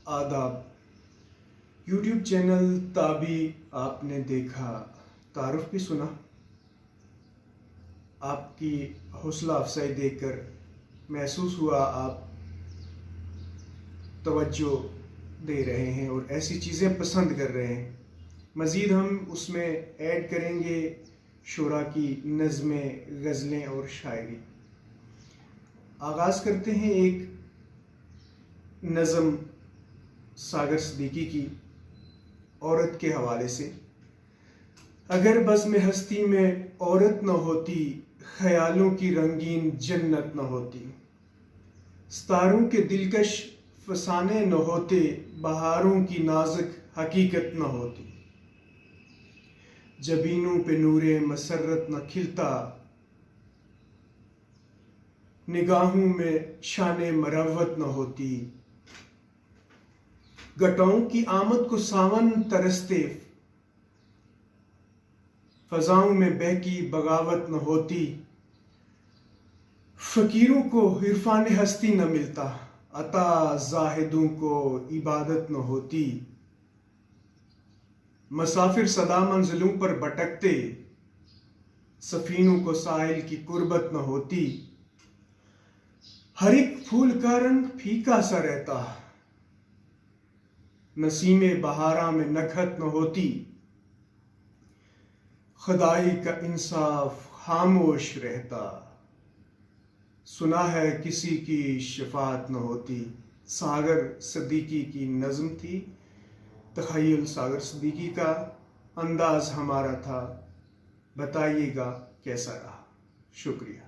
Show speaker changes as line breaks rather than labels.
आदाब। YouTube channel ताबी आपने देखा, तारुफ भी सुना। आपकी हौसला अफजाई देखकर महसूस हुआ आप तवज्जो दे रहे हैं और ऐसी चीज़ें पसंद कर रहे हैं। मज़ीद हम उसमें ऐड करेंगे शुरा की नज़में, गज़लें और शायरी। आगाज़ करते हैं एक नज़म सागर सिद्दीकी की औरत के हवाले से। अगर बज़्म हस्ती में औरत न होती, ख्यालों की रंगीन जन्नत न होती। सितारों के दिलकश फसाने न होते, बहारों की नाजुक हकीकत न होती। जबीनों पे नूरे मसरत न खिलता, निगाहों में शाने मरवत न होती। गटाओं की आमद को सावन तरसते, फजाओं में बहकी बगावत न होती। फकीरों को इरफान हस्ती न मिलता, अता जाहिदों को इबादत न होती। मुसाफिर सदा मंजिलों पर भटकते, सफीनों को साहिल की कुर्बत न होती। हर एक फूल का रंग फीका सा रहता, नसीमे बहारा में नखत न होती। खुदाई का इंसाफ खामोश रहता, सुना है किसी की शफात न होती। सागर सिद्दीकी की नज़म थी। तख़य्युल सागर सिद्दीकी का, अंदाज़ हमारा था। बताइएगा कैसा रहा। शुक्रिया।